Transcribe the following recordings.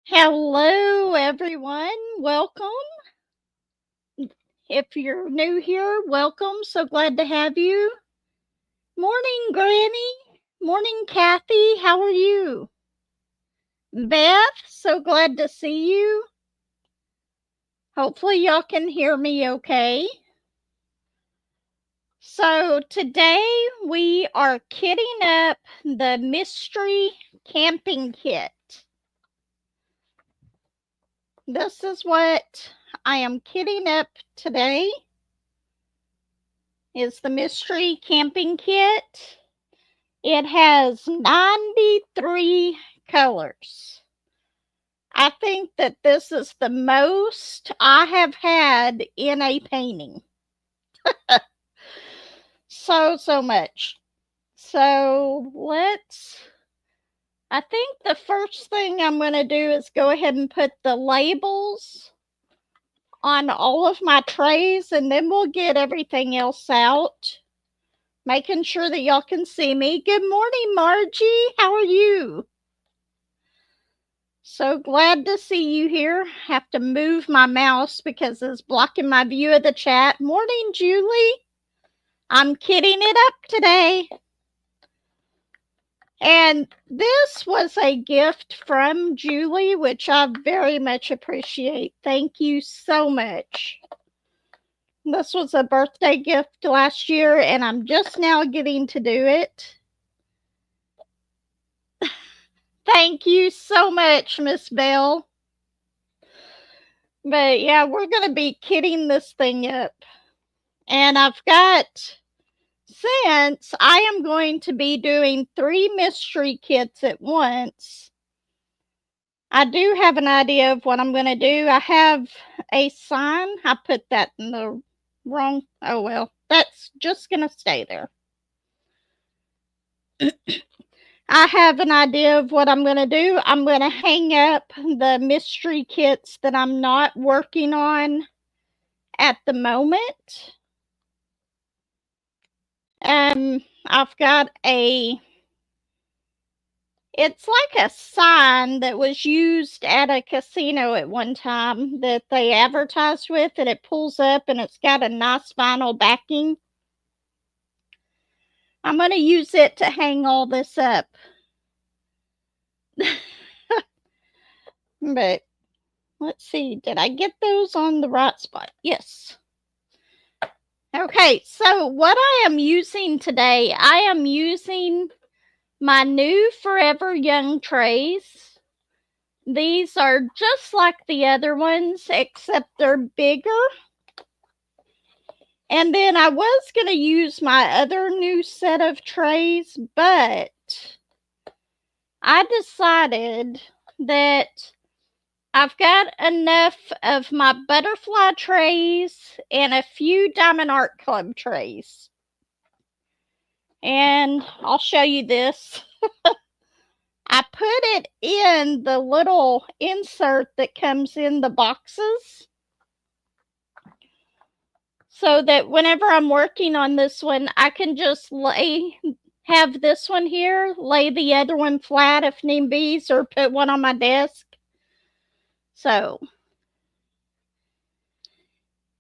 Hello, everyone. Welcome. If you're new here, welcome. So glad to have you. Morning, Granny. Morning, Kathy. How are you? Beth, so glad to see you. Hopefully, y'all can hear me okay. So, today we are kitting up the mystery camping kit. This is what I am kitting up today. Is the mystery camping kit. It has 93 colors. I think that this is the most I have had in a painting. So much. So I think the first thing I'm going to do is go ahead and put the labels on all of my trays, and then we'll get everything else out. Making sure that y'all can see me. Good morning, Margie. How are you? So glad to see you here. Have to move my mouse because it's blocking my view of the chat. Morning, Julie. I'm kitting it up today. And this was a gift from Julie, which I very much appreciate. Thank you so much. This was a birthday gift last year, and I'm just now getting to do it. Thank you so much, Miss Bell. But yeah, we're going to be kitting this thing up. And I've got, since I am going to be doing 3 mystery kits at once, I do have an idea of what I'm going to do. I have a sign. I put that in the wrong, oh well, that's just going to stay there. I have an idea of what I'm going to do. I'm going to hang up the mystery kits that I'm not working on at the moment. I've got it's like a sign that was used at a casino at one time that they advertised with, and it pulls up and it's got a nice vinyl backing. I'm going to use it to hang all this up. But let's see, did I get those on the right spot? Yes. Okay, so what I am using today, I am using my new Forever Young trays. These are just like the other ones, except they're bigger. And then I was going to use my other new set of trays, but I decided that I've got enough of my butterfly trays and a few Diamond Art Club trays. And I'll show you this. I put it in the little insert that comes in the boxes, so that whenever I'm working on this one, I can just have this one here, lay the other one flat if need be, or put one on my desk. So,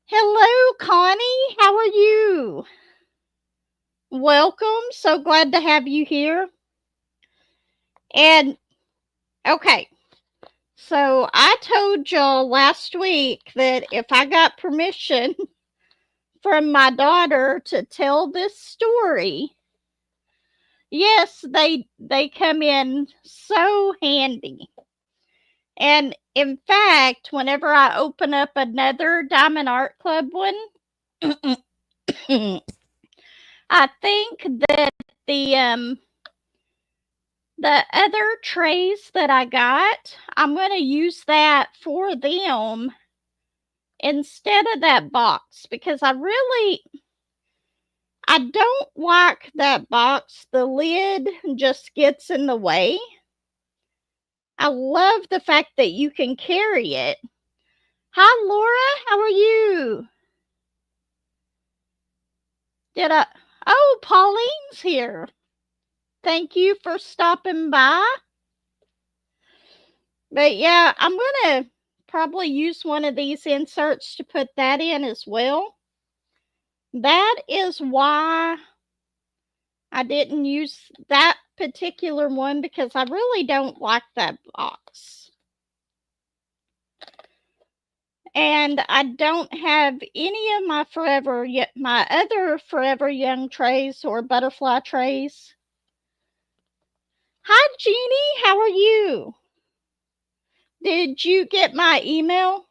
hello, Connie. How are you? Welcome. So glad to have you here. And, okay. So, I told y'all last week that if I got permission from my daughter to tell this story, yes, they come in so handy. And in fact, whenever I open up another Diamond Art Club one, I think that the other trays that I got, I'm going to use that for them instead of that box, because I don't like that box. The lid just gets in the way. I love the fact that you can carry it. Hi, Laura. How are you? Oh, Pauline's here. Thank you for stopping by. But yeah, I'm going to probably use one of these inserts to put that in as well. That is why I didn't use that particular one, because I really don't like that box. And I don't have any of my other Forever Young trays or butterfly trays. Hi, Jeannie. How are you? Did you get my email?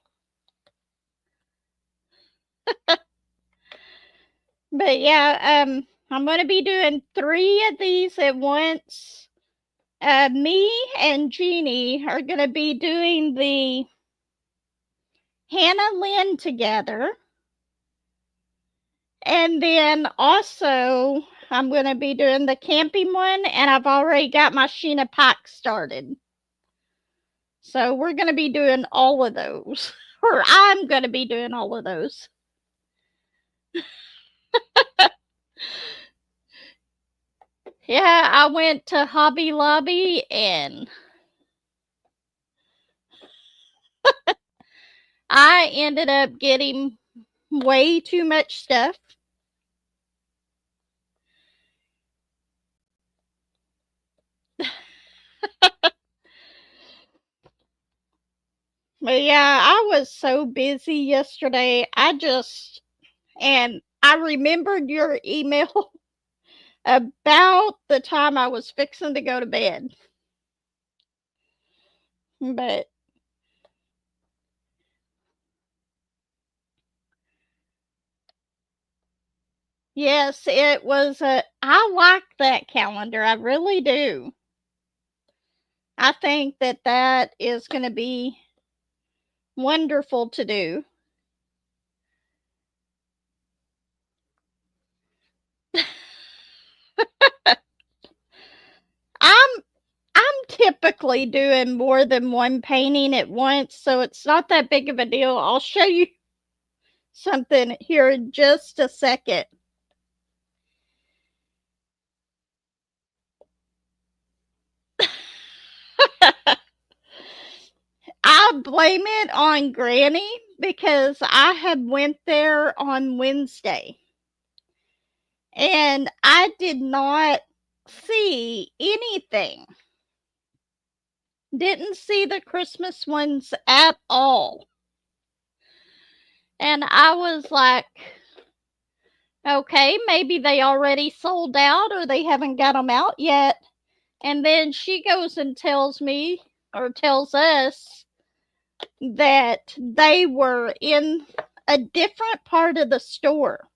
But yeah, I'm going to be doing 3 of these at once. Me and Jeannie are going to be doing the Hannah Lynn together. And then also, I'm going to be doing the camping one, and I've already got my Sheena Pike started. So we're going to be doing all of those. Or I'm going to be doing all of those. Yeah, I went to Hobby Lobby and I ended up getting way too much stuff. But yeah, I was so busy yesterday. And I remembered your email about the time I was fixing to go to bed. But yes, I like that calendar. I really do. I think that that is going to be wonderful to do. I'm I'm typically doing more than one painting at once, so it's not that big of a deal. I'll show you something here in just a second. I blame it on Granny because I had went there on Wednesday and I did not see anything. Didn't see the Christmas ones at all. And I was like, okay, maybe they already sold out or they haven't got them out yet. And then she goes and tells me, or tells us, that they were in a different part of the store.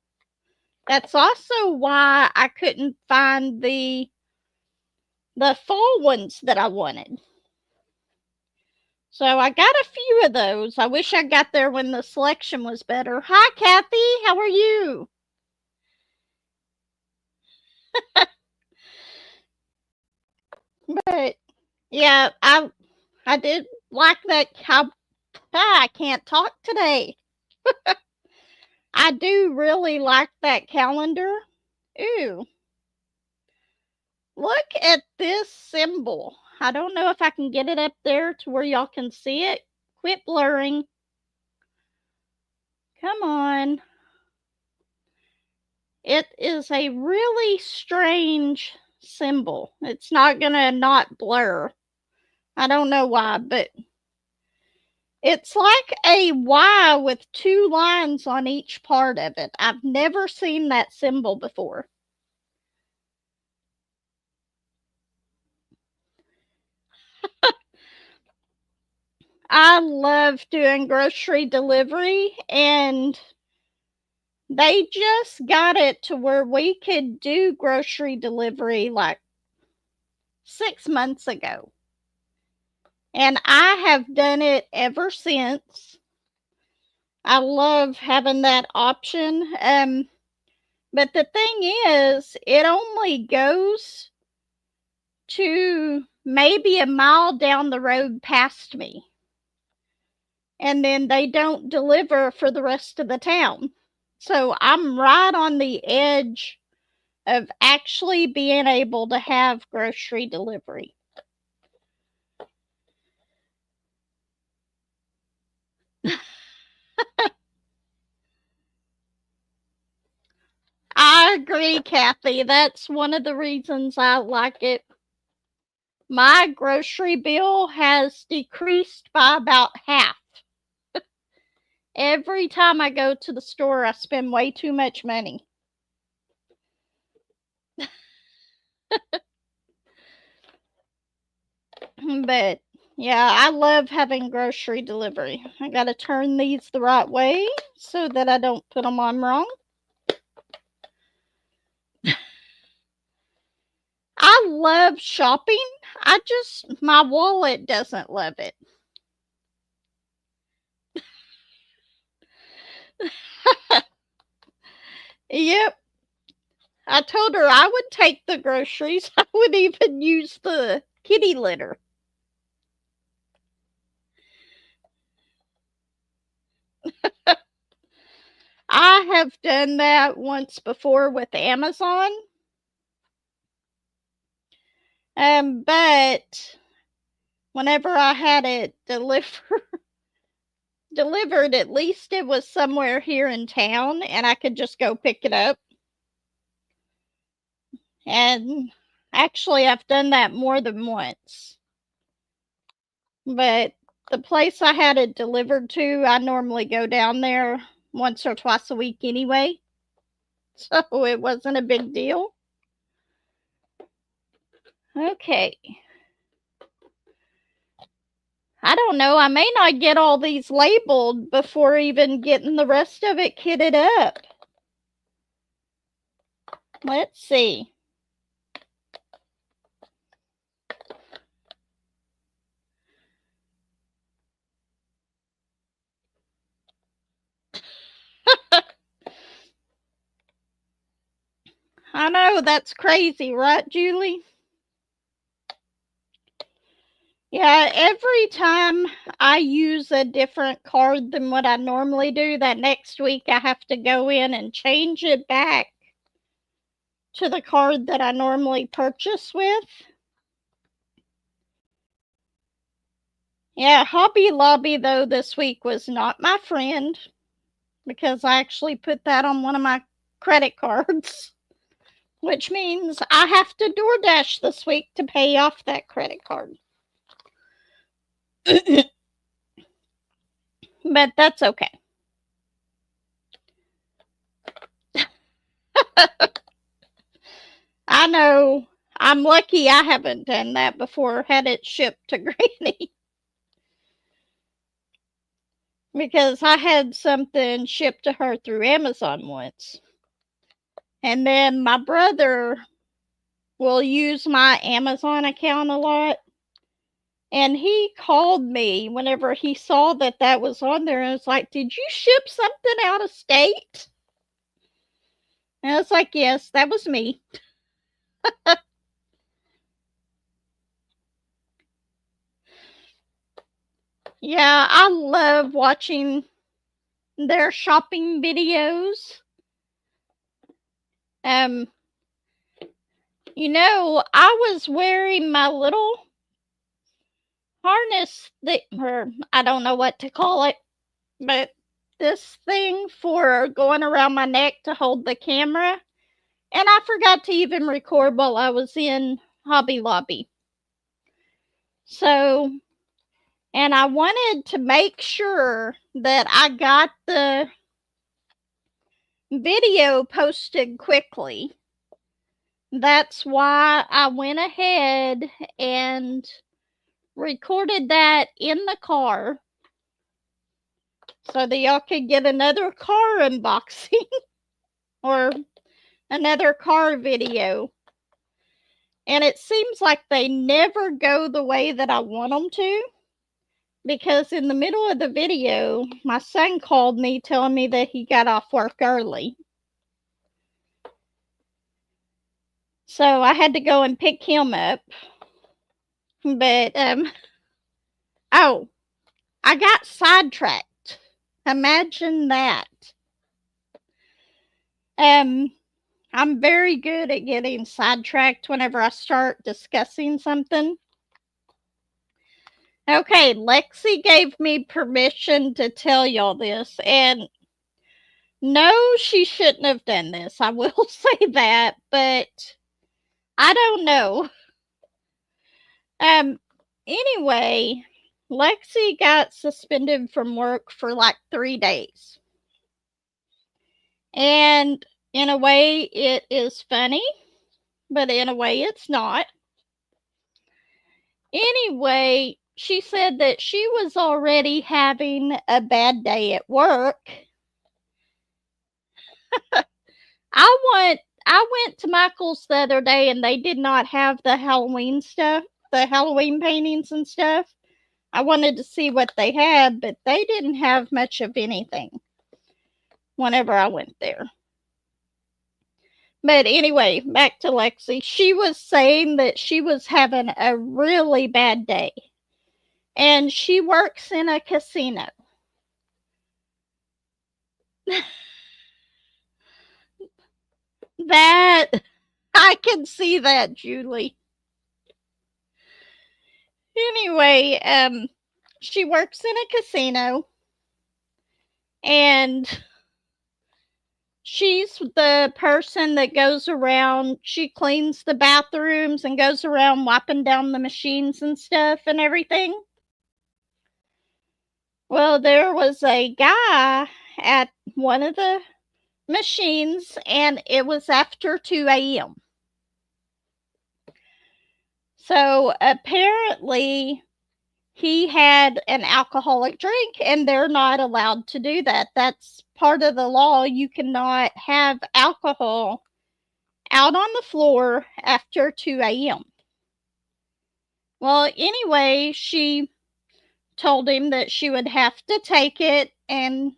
That's also why I couldn't find the fall ones that I wanted. So I got a few of those. I wish I got there when the selection was better. Hi, Kathy. How are you? But yeah, I did like that. I can't talk today. I do really like that calendar. Ooh, look at this symbol. I don't know if I can get it up there to where y'all can see it. Quit blurring. Come on. It is a really strange symbol. It's not going to not blur. I don't know why, but it's like a Y with 2 lines on each part of it. I've never seen that symbol before. I love doing grocery delivery, and they just got it to where we could do grocery delivery like 6 months ago. And I have done it ever since. I love having that option. But the thing is, it only goes to maybe a mile down the road past me. And then they don't deliver for the rest of the town. So I'm right on the edge of actually being able to have grocery delivery. agree, Kathy. That's one of the reasons I like it. My grocery bill has decreased by about half. Every time I go to the store, I spend way too much money. But yeah, I love having grocery delivery. I gotta turn these the right way so that I don't put them on wrong. I love shopping. My wallet doesn't love it. Yep. I told her I would take the groceries. I would even use the kitty litter. I have done that once before with Amazon. But whenever I had it delivered, at least it was somewhere here in town and I could just go pick it up. And actually, I've done that more than once. But the place I had it delivered to, I normally go down there once or twice a week anyway. So it wasn't a big deal. Okay. I don't know. I may not get all these labeled before even getting the rest of it kitted up. Let's see. I know, that's crazy, right, Julie? Yeah, every time I use a different card than what I normally do, that next week I have to go in and change it back to the card that I normally purchase with. Yeah, Hobby Lobby, though, this week was not my friend because I actually put that on one of my credit cards, which means I have to DoorDash this week to pay off that credit card. But that's okay. I know. I'm lucky I haven't done that before, had it shipped to Granny. Because I had something shipped to her through Amazon once. And then my brother will use my Amazon account a lot. And he called me whenever he saw that that was on there and was like, "Did you ship something out of state?" And I was like, "Yes, that was me." Yeah, I love watching their shopping videos. Um, I was wearing my little harness or I don't know what to call it, but this thing for going around my neck to hold the camera. And I forgot to even record while I was in Hobby Lobby. So, and I wanted to make sure that I got the video posted quickly. That's why I went ahead and recorded that in the car so that y'all could get another car unboxing or another car video. And it seems like they never go the way that I want them to, because in the middle of the video, my son called me telling me that he got off work early. So I had to go and pick him up. But, oh, I got sidetracked. Imagine that. I'm very good at getting sidetracked whenever I start discussing something. Okay, Lexi gave me permission to tell y'all this, and No, she shouldn't have done this. I will say that, but I don't know. Um, anyway, Lexi got suspended from work for like 3 days. And in a way, it is funny, but in a way, it's not. Anyway, she said that she was already having a bad day at work. I went to Michael's the other day and they did not have the Halloween stuff, the Halloween paintings and stuff. I wanted to see what they had, but they didn't have much of anything whenever I went there. But anyway, back to Lexi. She was saying that she was having a really bad day. And she works in a casino. That I can see that, Julie. Anyway, she works in a casino and she's the person that goes around, she cleans the bathrooms and goes around wiping down the machines and stuff and everything. Well, there was a guy at one of the machines and it was after 2 a.m. So apparently he had an alcoholic drink and they're not allowed to do that. That's part of the law. You cannot have alcohol out on the floor after 2 a.m. Well, anyway, she told him that she would have to take it and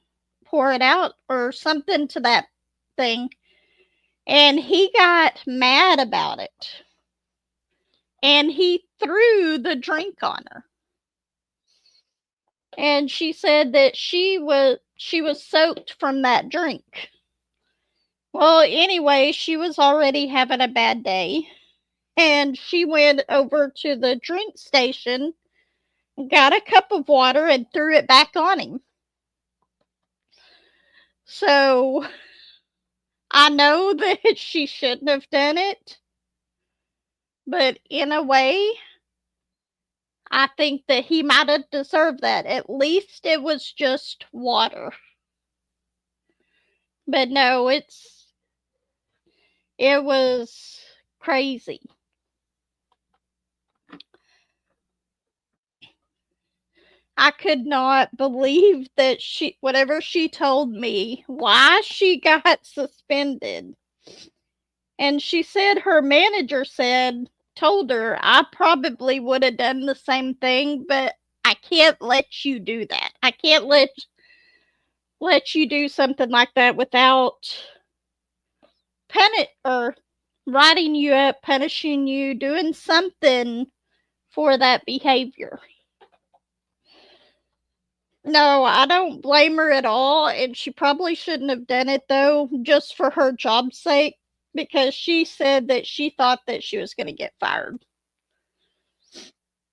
pour it out or something to that thing. And he got mad about it. And he threw the drink on her. And she said that she was soaked from that drink. Well, anyway, she was already having a bad day. And she went over to the drink station, got a cup of water, and threw it back on him. So I know that she shouldn't have done it. But in a way, I think that he might have deserved that. At least it was just water. But no, it was crazy. I could not believe that whatever she told me, why she got suspended. And she said her manager told her, I probably would have done the same thing, but I can't let you do that. I can't let you do something like that without or writing you up, punishing you, doing something for that behavior. No, I don't blame her at all, and she probably shouldn't have done it though, just for her job's sake, because she said that she thought that she was going to get fired.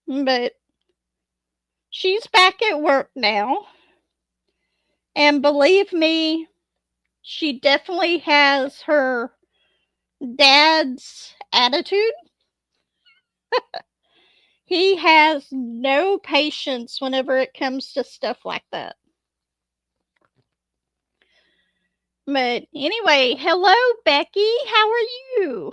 But she's back at work now, and believe me, she definitely has her dad's attitude. He has no patience whenever it comes to stuff like that. But anyway, hello, Becky. How are you?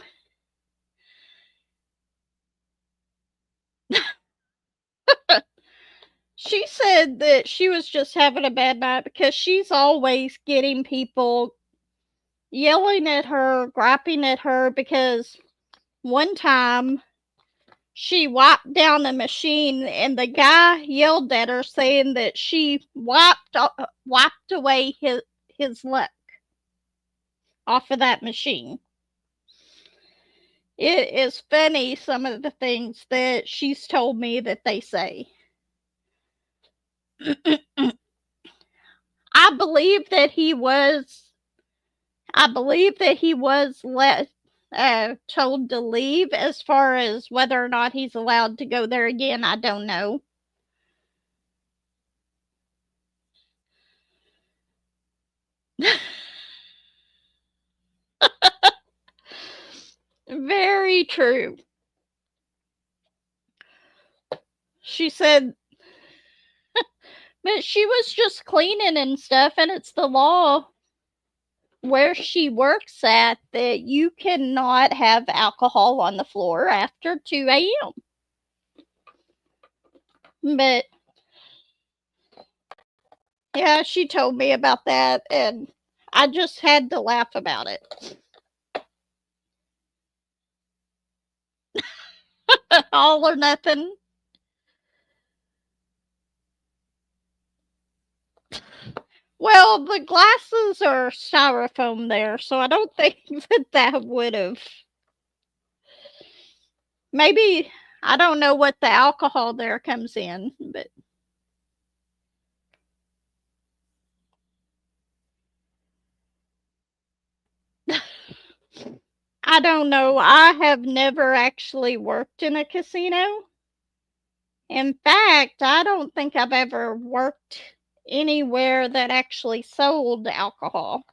She said that she was just having a bad night because she's always getting people yelling at her, griping at her, because one time she wiped down a machine and the guy yelled at her saying that she wiped away his luck off of that machine. It is funny, some of the things that she's told me that they say. I believe that he was told to leave. As far as whether or not he's allowed to go there again, I don't know. Very true. She said, but she was just cleaning and stuff, and it's the law where she works at that you cannot have alcohol on the floor after 2 a.m. But yeah, she told me about that, and I just had to laugh about it. All or nothing. Well, the glasses are styrofoam there, so I don't think that would have. Maybe, I don't know what the alcohol there comes in, but I don't know. I have never actually worked in a casino. In fact, I don't think I've ever worked anywhere that actually sold alcohol.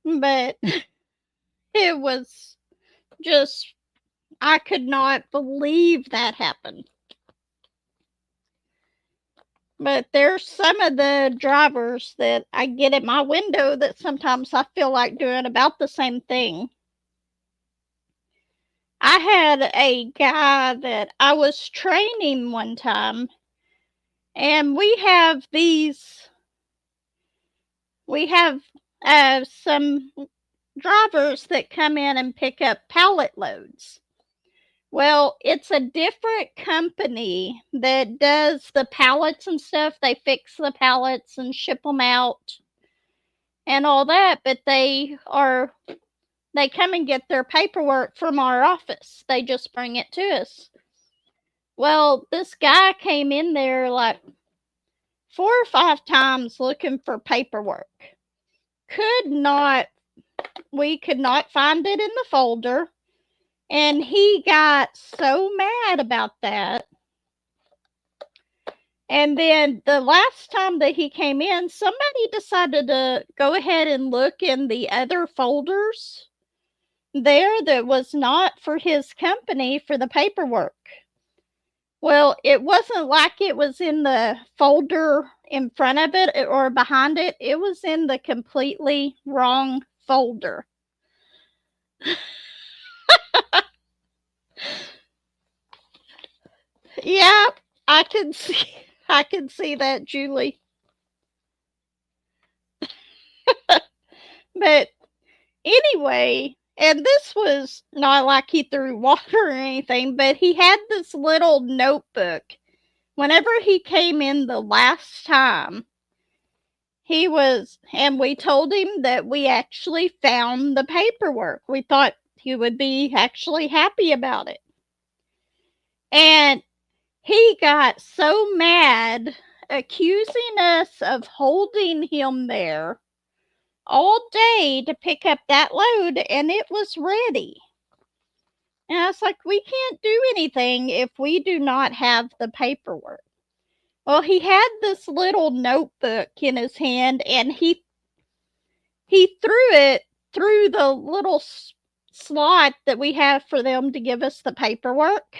But it was just, I could not believe that happened. But there's some of the drivers that I get at my window that sometimes I feel like doing about the same thing. I had a guy that I was training one time, and we have some drivers that come in and pick up pallet loads. Well, it's a different company that does the pallets and stuff. They fix the pallets and ship them out and all that, but they come and get their paperwork from our office. They just bring it to us. Well, this guy came in there like 4 or 5 times looking for paperwork. We could not find it in the folder. And he got so mad about that. And then the last time that he came in, somebody decided to go ahead and look in the other folders there that was not for his company for the paperwork. Well, it wasn't like it was in the folder in front of it or behind it. It was in the completely wrong folder. Yeah, I can see that, Julie. But anyway, and this was not like he threw water or anything, but he had this little notebook. Whenever he came in the last time, and we told him that we actually found the paperwork. We thought he would be actually happy about it. And he got so mad, accusing us of holding him there all day to pick up that load, and it was ready. And I was like, we can't do anything if we do not have the paperwork. Well, he had this little notebook in his hand, and he threw it through the little slot that we have for them to give us the paperwork.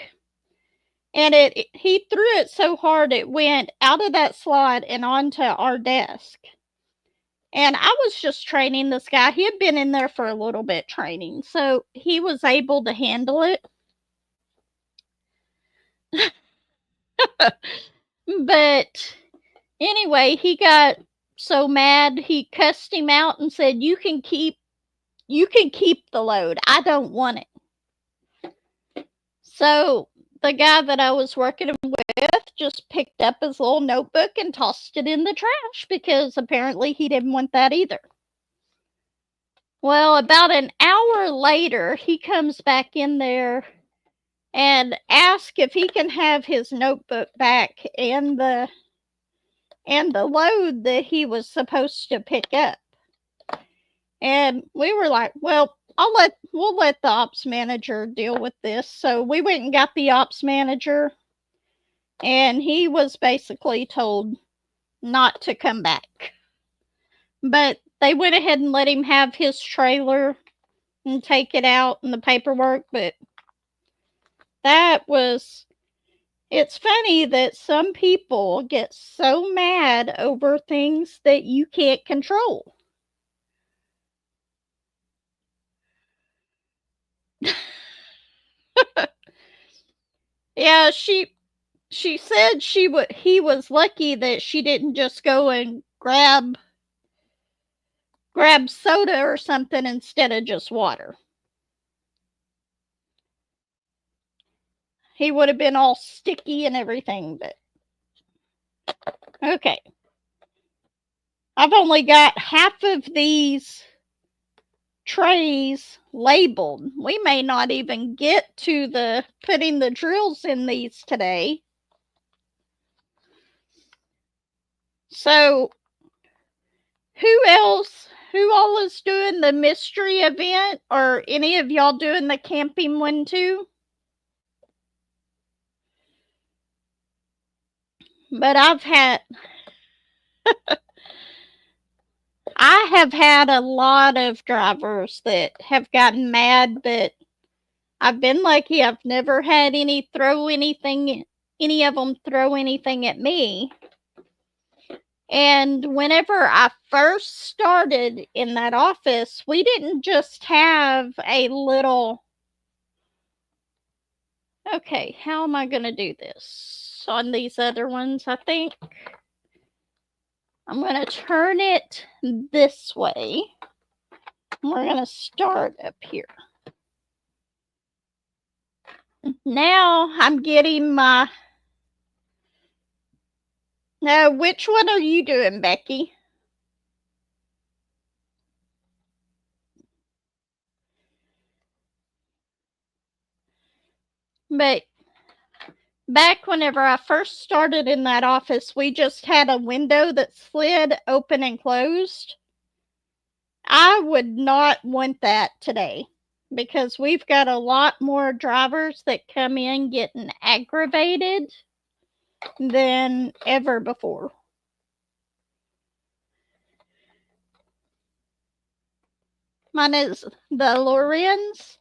And he threw it so hard it went out of that slot and onto our desk. And I was just training this guy. He had been in there for a little bit training, so he was able to handle it. But anyway, he got so mad, he cussed him out and said, you can keep the load. I don't want it. So the guy that I was working with just picked up his little notebook and tossed it in the trash because apparently he didn't want that either. Well, about an hour later, he comes back in there and asks if he can have his notebook back and the load that he was supposed to pick up. And we were like, well, we'll let the ops manager deal with this. So we went and got the ops manager, and he was basically told not to come back. But they went ahead and let him have his trailer and take it out and the paperwork, but that was, it's funny that some people get so mad over things that you can't control. Yeah, she said he was lucky that she didn't just go and grab soda or something instead of just water. He would have been all sticky and everything, but okay. I've only got half of these trays labeled. We may not even get to the putting the drills in these today. So, who all is doing the mystery event, or any of y'all doing the camping one too? But I have had a lot of drivers that have gotten mad, but I've been lucky. I've never had any of them throw anything at me. And whenever I first started in that office, we didn't just have a little, okay, how am I going to do this on these other ones? I think I'm going to turn it this way. We're going to start up here. Now I'm getting my, now which one are you doing, Becky? But back whenever I first started in that office, we just had a window that slid open and closed. I would not want that today because we've got a lot more drivers that come in getting aggravated than ever before. Mine is the Lorenz.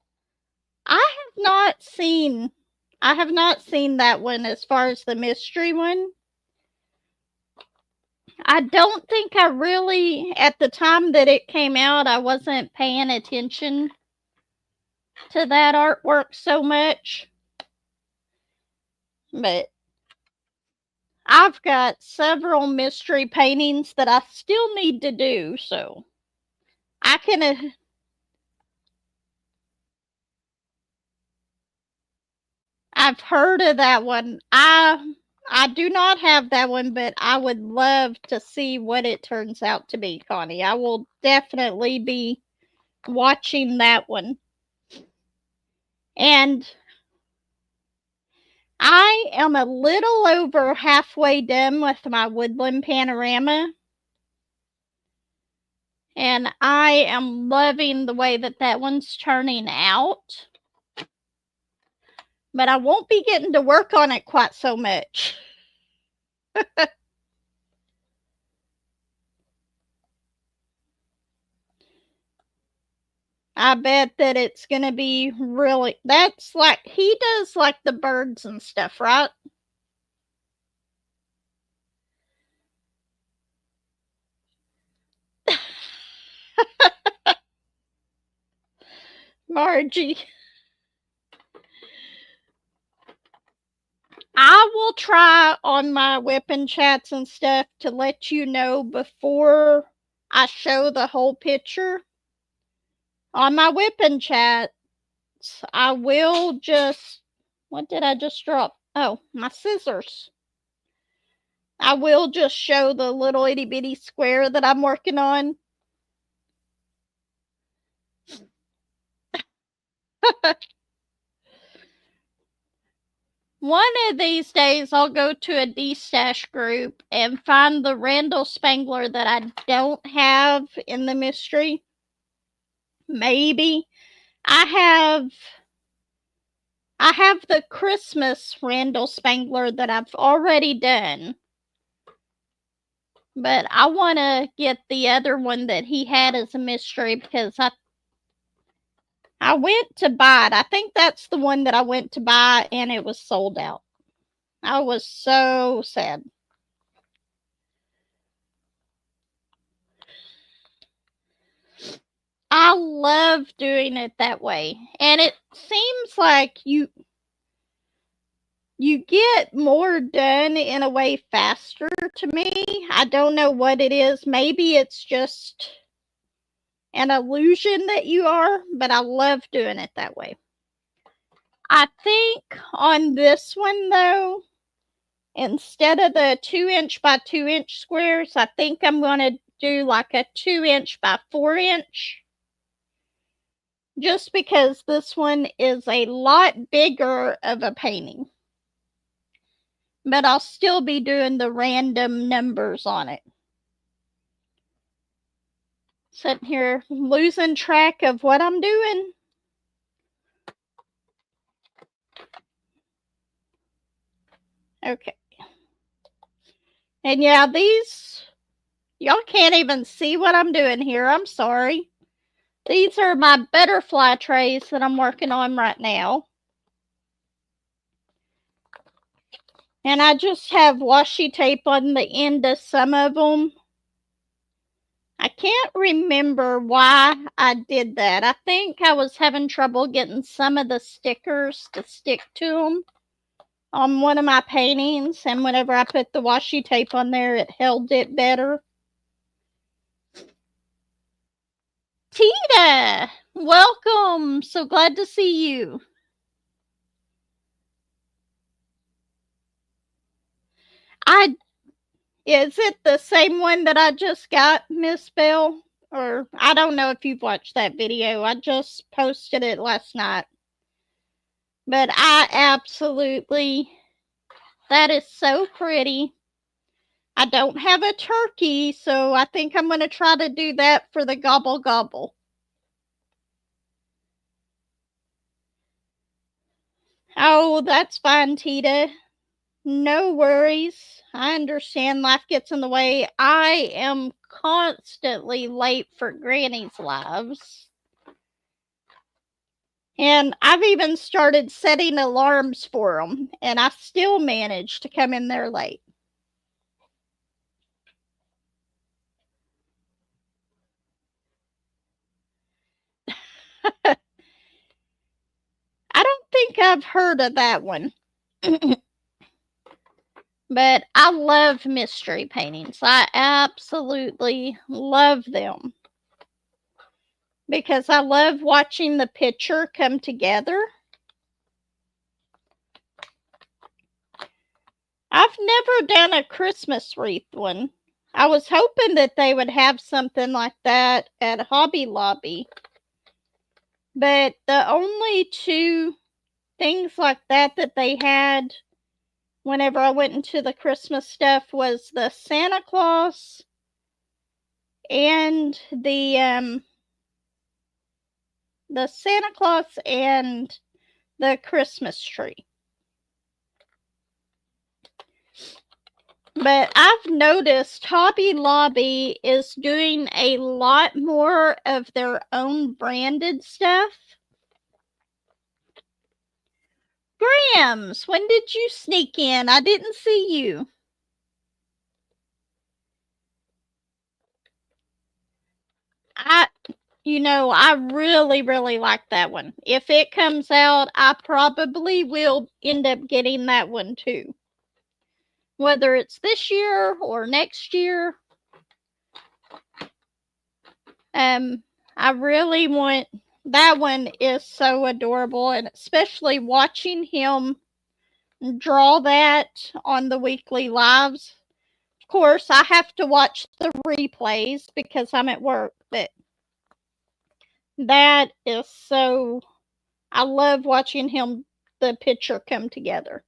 I have not seen that one as far as the mystery one. I don't think I really, at the time that it came out, I wasn't paying attention to that artwork so much. But I've got several mystery paintings that I still need to do, so I can. I've heard of that one. I do not have that one, but I would love to see what it turns out to be, Connie. I will definitely be watching that one. And I am a little over halfway done with my woodland panorama. And I am loving the way that that one's turning out. But I won't be getting to work on it quite so much. I bet that it's going to be really, that's like, he does like the birds and stuff, right? Margie. I will try on my weapon chats and stuff to let you know before I show the whole picture. On my weapon chats, I will just, what did I just drop? Oh, my scissors. I will just show the little itty bitty square that I'm working on. One of these days, I'll go to a D-Stash group and find the Randall Spangler that I don't have in the mystery. Maybe. I have the Christmas Randall Spangler that I've already done. But I want to get the other one that he had as a mystery because I went to buy it. I think that's the one that I went to buy and it was sold out. I was so sad. I love doing it that way. And it seems like you get more done in a way faster to me. I don't know what it is. Maybe it's just an illusion that you are, but I love doing it that way. I think on this one though, instead of the 2" by 2" squares, I think I'm going to do like a 2" by 4". Just because this one is a lot bigger of a painting. But I'll still be doing the random numbers on it. Sitting here losing track of what I'm doing. Okay. And yeah, these, y'all can't even see what I'm doing here. I'm sorry. These are my butterfly trays that I'm working on right now. And I just have washi tape on the end of some of them. I can't remember why I did that. I think I was having trouble getting some of the stickers to stick to them on one of my paintings. And whenever I put the washi tape on there, it held it better. Tita, welcome. So glad to see you. Is it the same one that I just got, Miss Bell? Or I don't know if you've watched that video. I just posted it last night. But I absolutely, that is so pretty. I don't have a turkey, so I think I'm going to try to do that for the gobble gobble. Oh, that's fine, Tita. No worries. I understand life gets in the way. I am constantly late for Granny's lives. And I've even started setting alarms for them, and I still manage to come in there late. I don't think I've heard of that one. But I love mystery paintings. I absolutely love them. Because I love watching the picture come together. I've never done a Christmas wreath one. I was hoping that they would have something like that at Hobby Lobby. But the only two things like that they had whenever I went into the Christmas stuff was the Santa Claus and the Santa Claus and the Christmas tree. But I've noticed Hobby Lobby is doing a lot more of their own branded stuff. Grams, when did you sneak in? I didn't see you. I really, really like that one. If it comes out, I probably will end up getting that one too. Whether it's this year or next year. I really want, that one is so adorable, and especially watching him draw that on the weekly lives. Of course, I have to watch the replays because I'm at work, but that is so, I love watching him, the picture come together.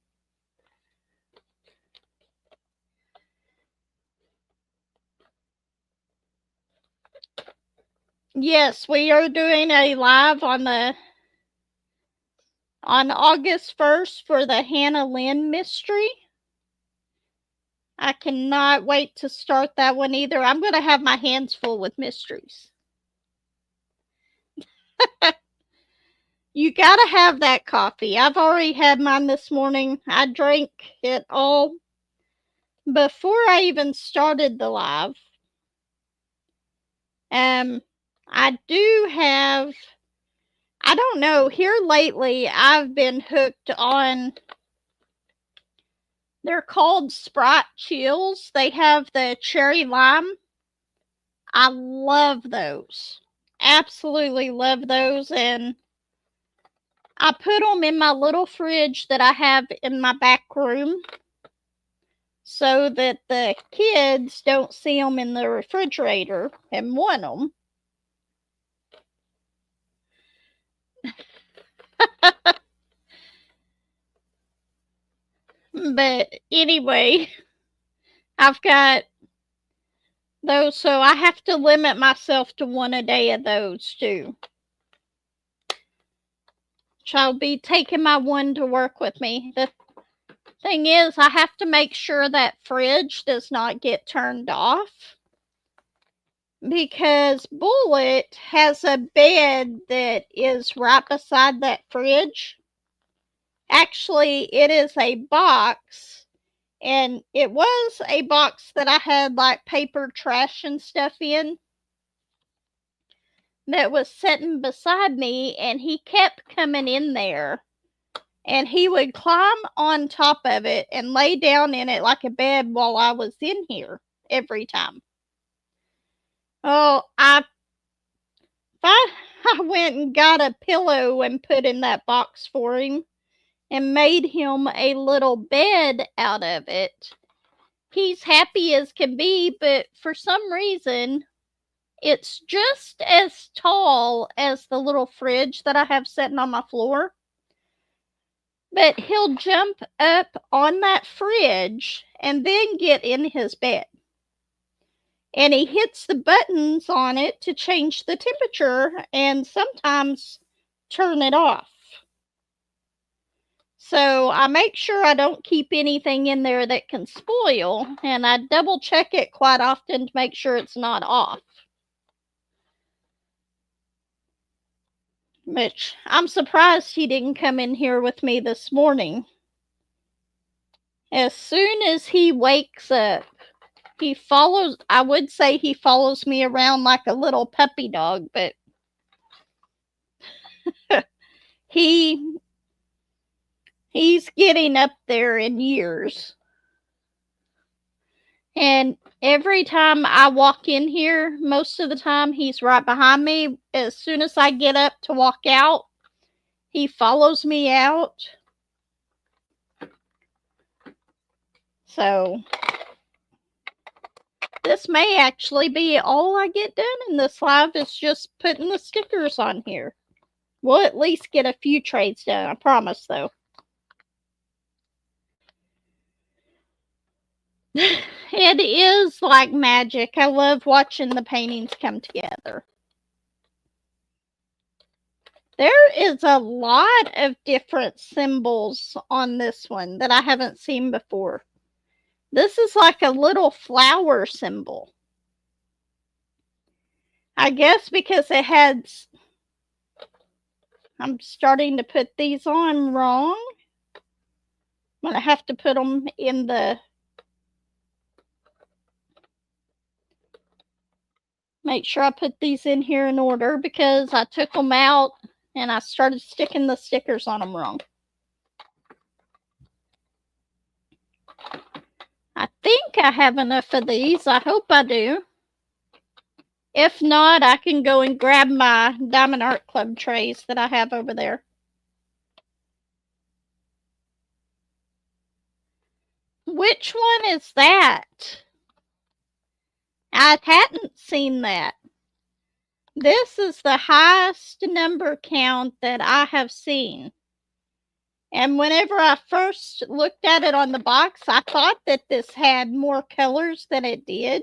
Yes, we are doing a live on August 1st for the Hannah Lynn mystery. I cannot wait to start that one either. I'm going to have my hands full with mysteries. You got to have that coffee. I've already had mine this morning. I drank it all before I even started the live. I do have, I don't know, here lately I've been hooked on, they're called Sprite Chills. They have the cherry lime. I love those. Absolutely love those. And I put them in my little fridge that I have in my back room so that the kids don't see them in the refrigerator and want them. But anyway, I've got those, so I have to limit myself to one a day of those too. I'll be taking my one to work with me. The thing is, I have to make sure that fridge does not get turned off because Bullet has a bed that is right beside that fridge. Actually, it is a box, and it was a box that I had like paper trash and stuff in that was sitting beside me, and he kept coming in there. And he would climb on top of it and lay down in it like a bed while I was in here every time. Oh, I went and got a pillow and put in that box for him and made him a little bed out of it. He's happy as can be, but for some reason, it's just as tall as the little fridge that I have sitting on my floor. But he'll jump up on that fridge and then get in his bed. And he hits the buttons on it to change the temperature and sometimes turn it off. So I make sure I don't keep anything in there that can spoil, and I double check it quite often to make sure it's not off. Which I'm surprised he didn't come in here with me this morning. As soon as he wakes up, he follows, I would say he follows me around like a little puppy dog, but he's getting up there in years. And every time I walk in here, most of the time he's right behind me. As soon as I get up to walk out, he follows me out. So this may actually be all I get done in this live, is just putting the stickers on here. We'll at least get a few trades done, I promise, though. It is like magic. I love watching the paintings come together. There is a lot of different symbols on this one that I haven't seen before. This is like a little flower symbol. I guess because it had... I'm starting to put these on wrong. I'm going to have to put them in the... Make sure I put these in here in order because I took them out and I started sticking the stickers on them wrong. I think I have enough of these. I hope I do. If not, I can go and grab my Diamond Art Club trays that I have over there. Which one is that? I hadn't seen that. This is the highest number count that I have seen. And whenever I first looked at it on the box, I thought that this had more colors than it did.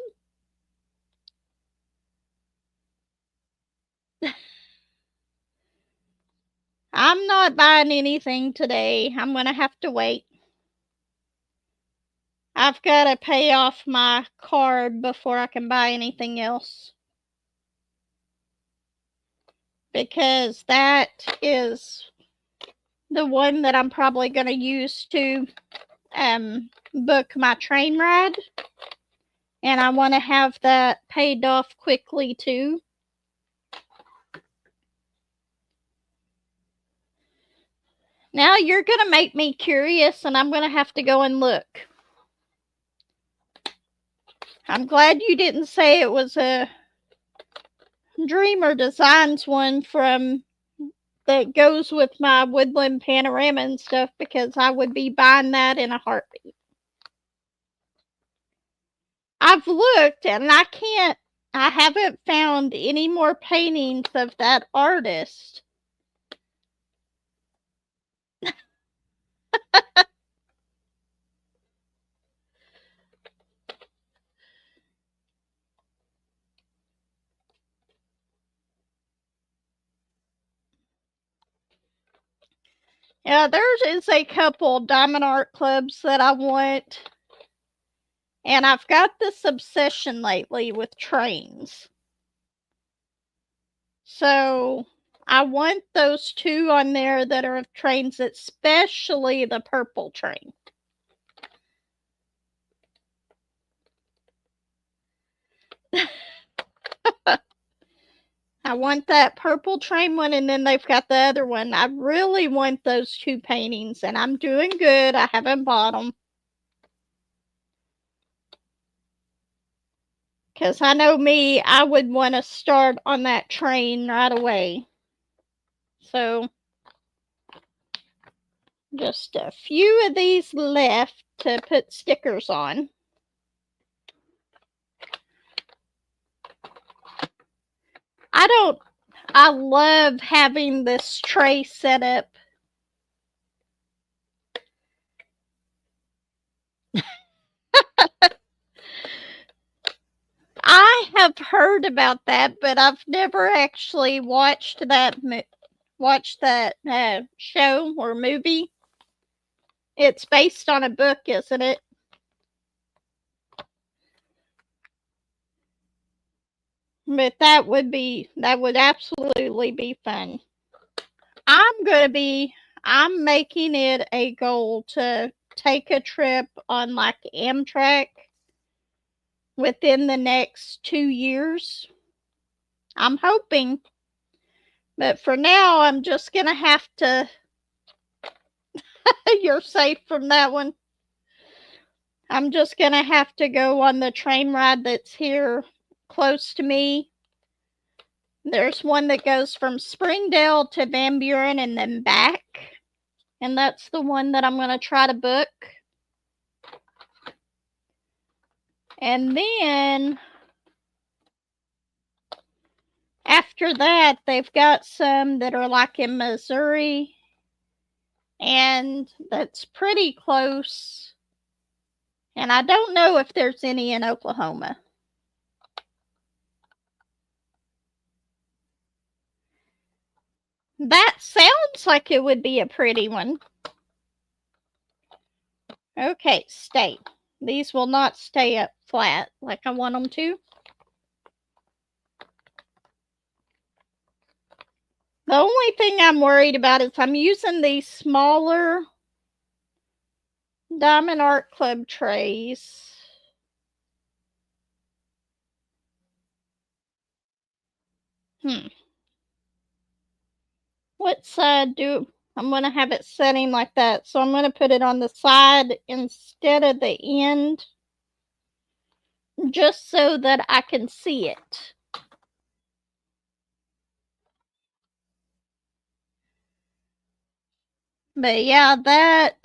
I'm not buying anything today. I'm going to have to wait. I've got to pay off my card before I can buy anything else. Because that is the one that I'm probably going to use to book my train ride. And I want to have that paid off quickly too. Now you're going to make me curious, and I'm going to have to go and look. I'm glad you didn't say it was a Dreamer Designs one from that goes with my woodland panorama and stuff, because I would be buying that in a heartbeat. I've looked and I haven't found any more paintings of that artist. Yeah, there is a couple diamond art clubs that I want. And I've got this obsession lately with trains. So I want those two on there that are of trains, especially the purple train. I want that purple train one, and then they've got the other one. I really want those two paintings, and I'm doing good. I haven't bought them. Because I know me, I would want to start on that train right away. So, just a few of these left to put stickers on. I love having this tray set up. I have heard about that, but I've never actually watched that show or movie. It's based on a book, isn't it? But that would absolutely be fun. I'm making it a goal to take a trip on like Amtrak within the next 2 years. I'm hoping. But for now, I'm just going to have to. You're safe from that one. I'm just going to have to go on the train ride that's here close to me. There's one that goes from Springdale to Van Buren and then back. And that's the one that I'm going to try to book. And then after that, they've got some that are like in Missouri. And that's pretty close. And I don't know if there's any in Oklahoma. That sounds like it would be a pretty one. Okay, stay. These will not stay up flat like I want them to. The only thing I'm worried about is I'm using these smaller Diamond Art Club trays. What side I'm going to have it setting like that. So I'm going to put it on the side instead of the end, just so that I can see it. But yeah, that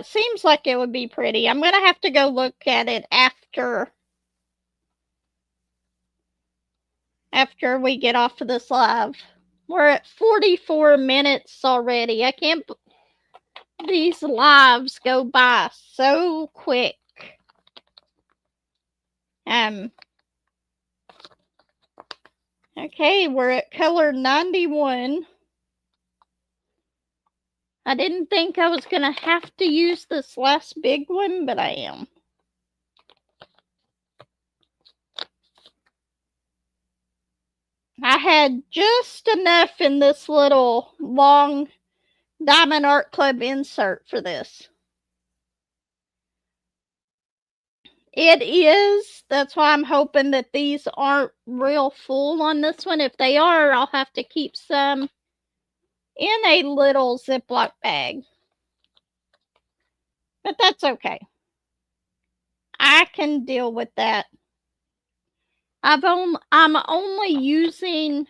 seems like it would be pretty. I'm going to have to go look at it after we get off of this live. We're at 44 minutes already. I can't. These lives go by so quick. Okay, we're at color 91. I didn't think I was going to have to use this last big one, but I am. I had just enough in this little long Diamond Art Club insert for this. It is. That's why I'm hoping that these aren't real full on this one. If they are, I'll have to keep some in a little Ziploc bag. But that's okay. I can deal with that. I'm only using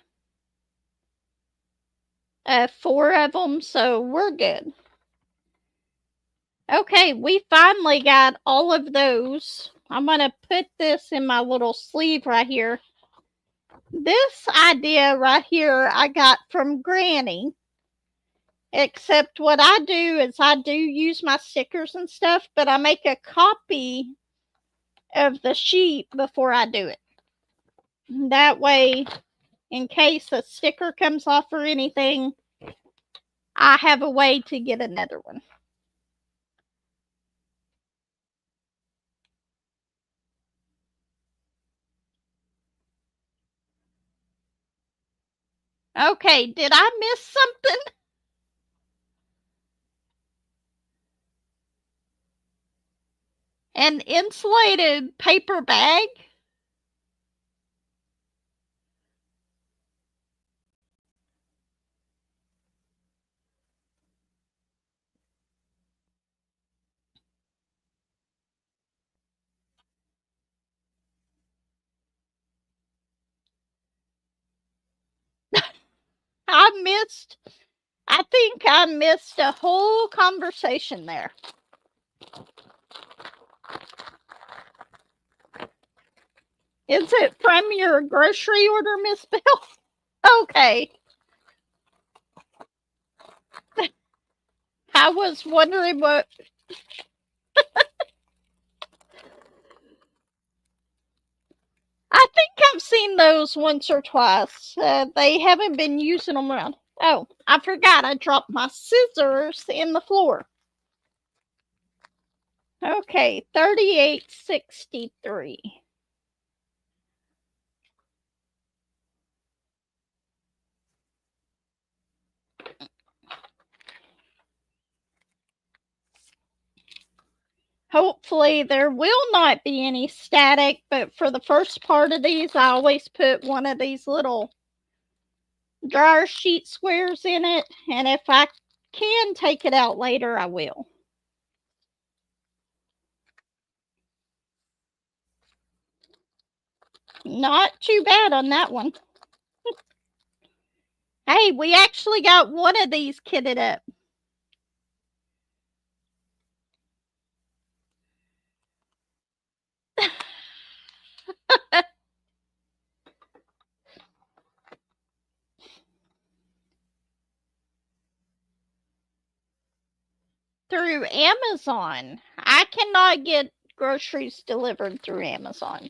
4 of them, so we're good. Okay, we finally got all of those. I'm going to put this in my little sleeve right here. This idea right here I got from Granny. Except what I do is I do use my stickers and stuff, but I make a copy of the sheet before I do it. That way, in case a sticker comes off or anything, I have a way to get another one. Okay, did I miss something? An insulated paper bag? I think I missed a whole conversation there. Is it from your grocery order, Miss Bell? Okay. I was wondering what. I think I've seen those once or twice. They haven't been using them around. Oh, I forgot I dropped my scissors in the floor. Okay, 38.63. Hopefully there will not be any static, but for the first part of these, I always put one of these little dryer sheet squares in it, and if I can take it out later, I will. Not too bad on that one. Hey, we actually got one of these kitted up. Through Amazon. I cannot get groceries delivered through Amazon.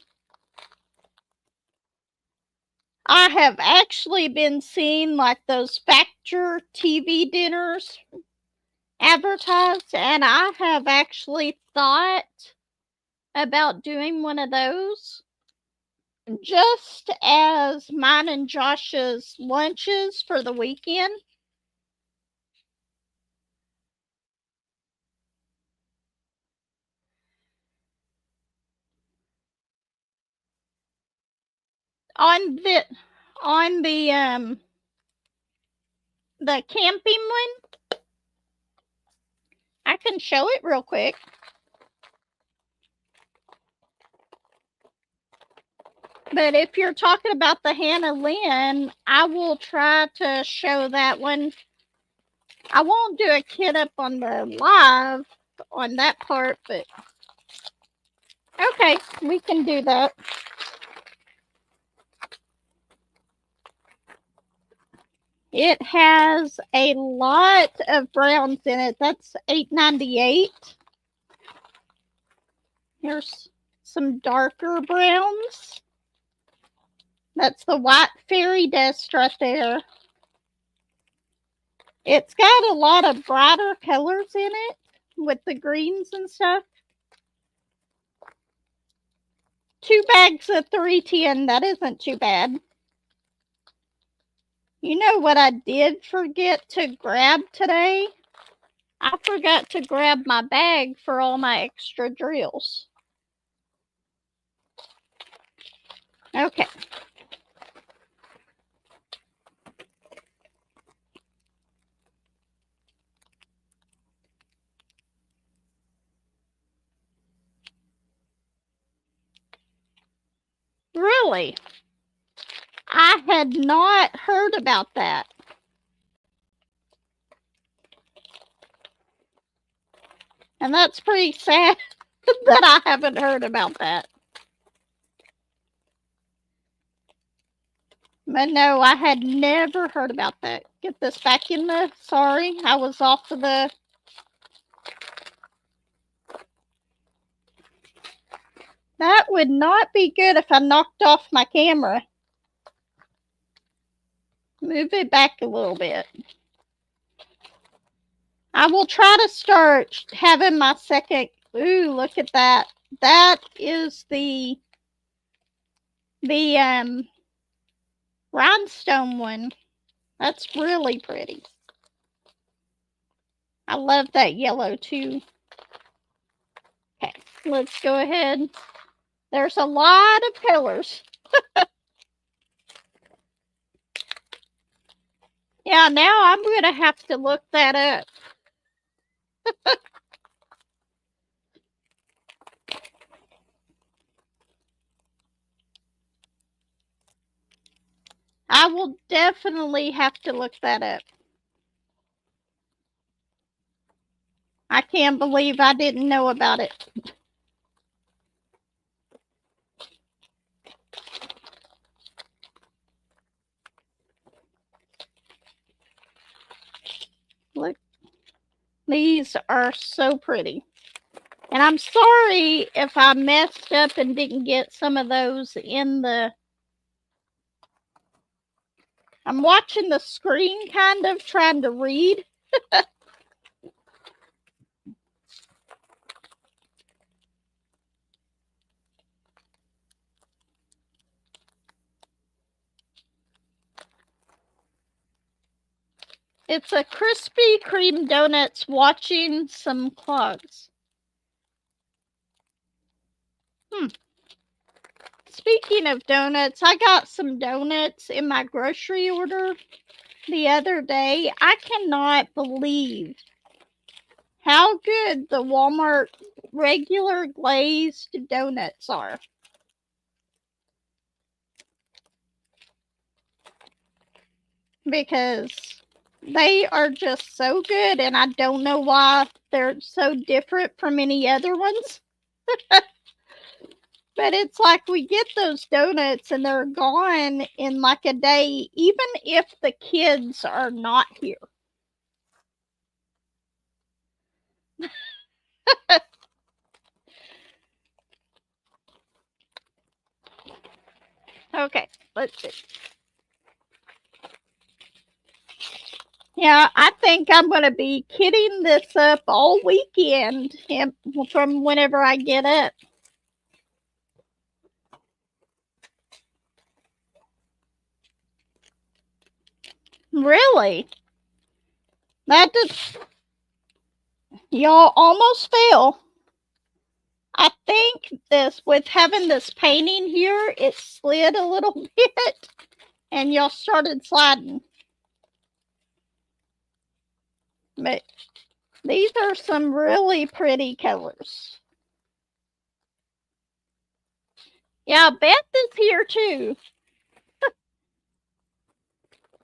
I have actually been seeing like those Factor TV dinners advertised, and I have actually thought about doing one of those just as mine and Josh's lunches for the weekend. On the camping one, I can show it real quick. But if you're talking about the Hannah Lynn, I will try to show that one. I won't do a kit up on the live on that part, but okay, we can do that. It has a lot of browns in it. That's $8.98. Here's some darker browns. That's the white fairy dust right there. It's got a lot of brighter colors in it with the greens and stuff. 2 bags of 310, that isn't too bad. You know what I did forget to grab today? I forgot to grab my bag for all my extra drills. Okay. Really? I had not heard about that. And that's pretty sad that I haven't heard about that. But no, I had never heard about that. Get this back in the, sorry, I was off of the, that would not be good if I knocked off my camera. Move it back a little bit. I will try to start having my second, ooh, look at that. That is the rhinestone one. That's really pretty. I love that yellow too. Okay, let's go ahead. There's a lot of colors. Yeah, now I'm going to have to look that up. I will definitely have to look that up. I can't believe I didn't know about it. Look, these are so pretty. And I'm sorry if I messed up and didn't get some of those in the... I'm watching the screen kind of, trying to read. It's a Krispy Kreme donuts watching some clogs. Speaking of donuts, I got some donuts in my grocery order the other day. I cannot believe how good the Walmart regular glazed donuts are. Because they are just so good, and I don't know why they're so different from any other ones. But it's like we get those donuts and they're gone in like a day, even if the kids are not here. Okay, let's see. Yeah, I think I'm going to be kitting this up all weekend from whenever I get up. Really? That just, y'all almost fell. I think this, with having this painting here, it slid a little bit and y'all started sliding. But these are some really pretty colors. Yeah, Beth is here too.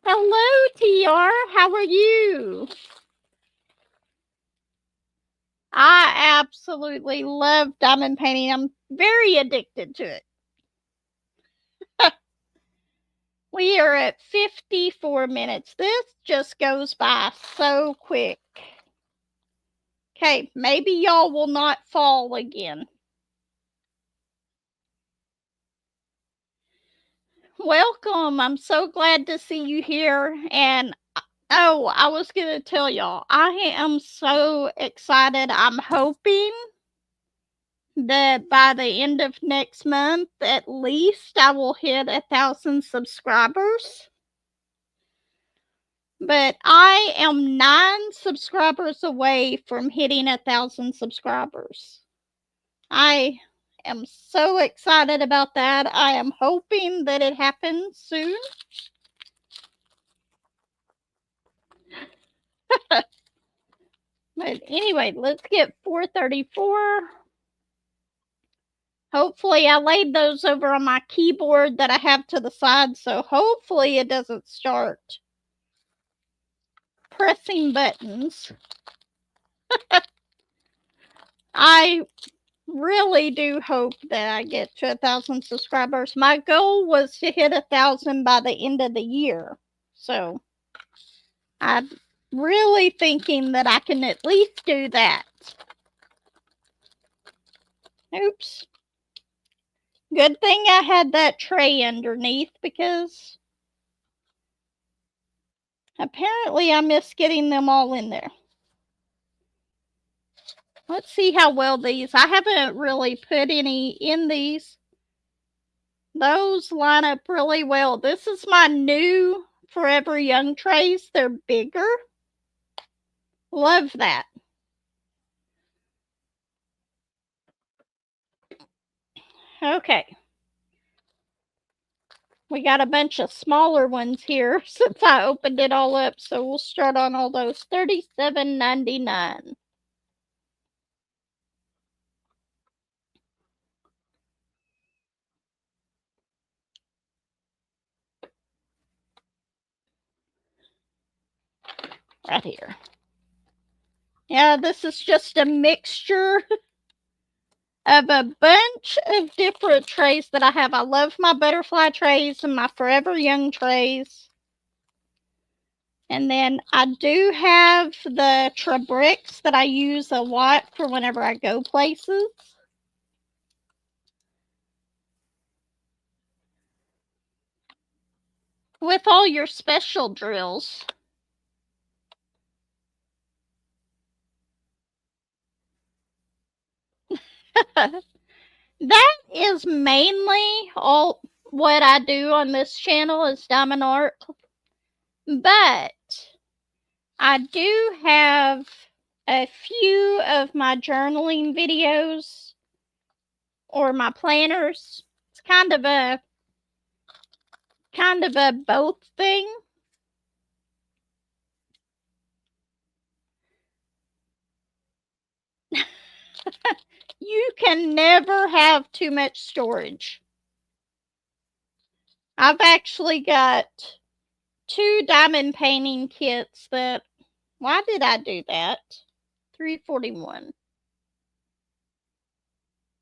Hello, TR. How are you? I absolutely love diamond painting. I'm very addicted to it. We are at 54 minutes. This just goes by so quick. Okay, maybe y'all will not fall again. Welcome. I'm so glad to see you here. And Oh, I was going to tell y'all, I am so excited. I'm hoping that by the end of next month, at least I will hit 1,000 subscribers. But I am 9 subscribers away from hitting 1,000 subscribers. I am so excited about that. I am hoping that it happens soon. But anyway, let's get 434. Hopefully, I laid those over on my keyboard that I have to the side, so hopefully it doesn't start pressing buttons. I really do hope that I get to 1,000 subscribers. My goal was to hit 1,000 by the end of the year, so I'm really thinking that I can at least do that. Oops. Good thing I had that tray underneath because apparently I missed getting them all in there. Let's see how well these, I haven't really put any in these. Those line up really well. This is my new Forever Young trays. They're bigger. Love that. Okay. We got a bunch of smaller ones here since I opened it all up, so we'll start on all those. $37.99. Right here. Yeah, this is just a mixture of a bunch of different trays that I have. I love my butterfly trays and my Forever Young trays. And then I do have the Trabricks that I use a lot for whenever I go places. With all your special drills. That is mainly all what I do on this channel is diamond art. But I do have a few of my journaling videos or my planners. It's kind of a both thing. You can never have too much storage. I've actually got 2 diamond painting kits that, why did I do that? 341.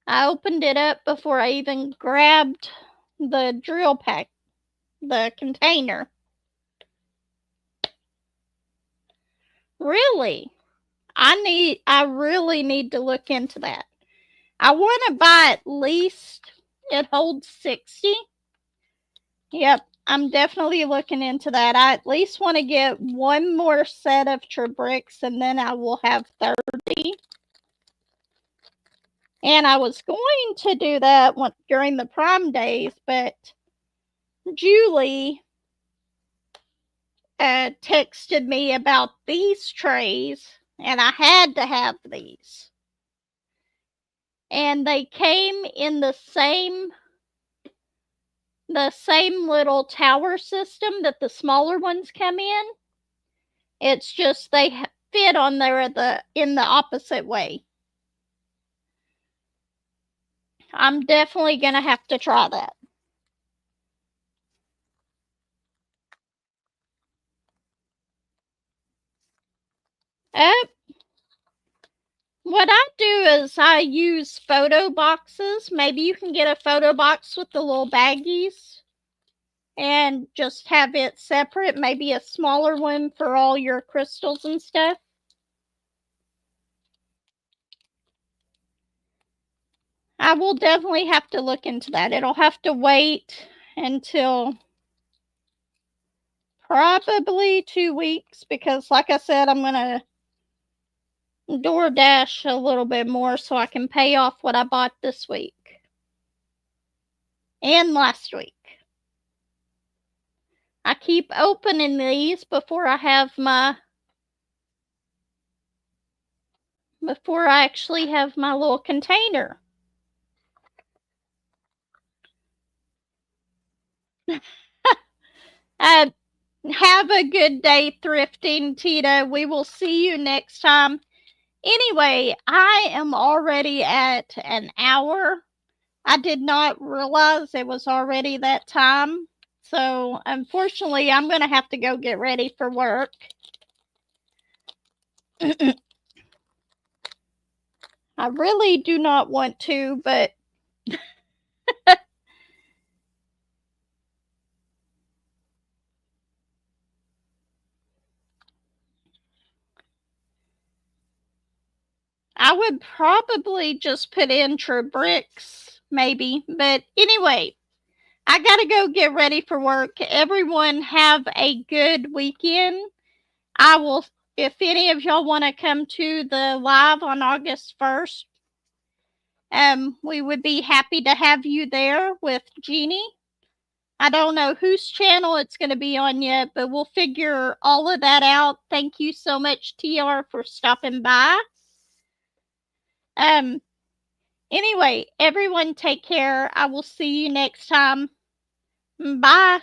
I opened it up before I even grabbed the drill pack, the container. Really? I really need to look into that. I want to buy at least, it holds 60. Yep, I'm definitely looking into that. I at least want to get one more set of Trabricks and then I will have 30. And I was going to do that during the Prime days, but Julie texted me about these trays and I had to have these. And they came in the same little tower system that the smaller ones come in. It's just they fit on there in the opposite way. I'm definitely gonna have to try that. What I do is I use photo boxes. Maybe you can get a photo box with the little baggies and just have it separate, maybe a smaller one for all your crystals and stuff. I will definitely have to look into that. It'll have to wait until Probably 2 weeks because, like I said, I'm going to DoorDash a little bit more so I can pay off what I bought this week and last week. I keep opening these before I actually have my little container. Have a good day thrifting, Tita. We will see you next time. Anyway, I am already at an hour. I did not realize it was already that time. So, unfortunately, I'm going to have to go get ready for work. I really do not want to, but I would probably just put in True Bricks, maybe. But anyway, I got to go get ready for work. Everyone have a good weekend. I will, if any of y'all want to come to the live on August 1st, we would be happy to have you there with Jeannie. I don't know whose channel it's going to be on yet, but we'll figure all of that out. Thank you so much, TR, for stopping by. Anyway, everyone take care. I will see you next time. Bye.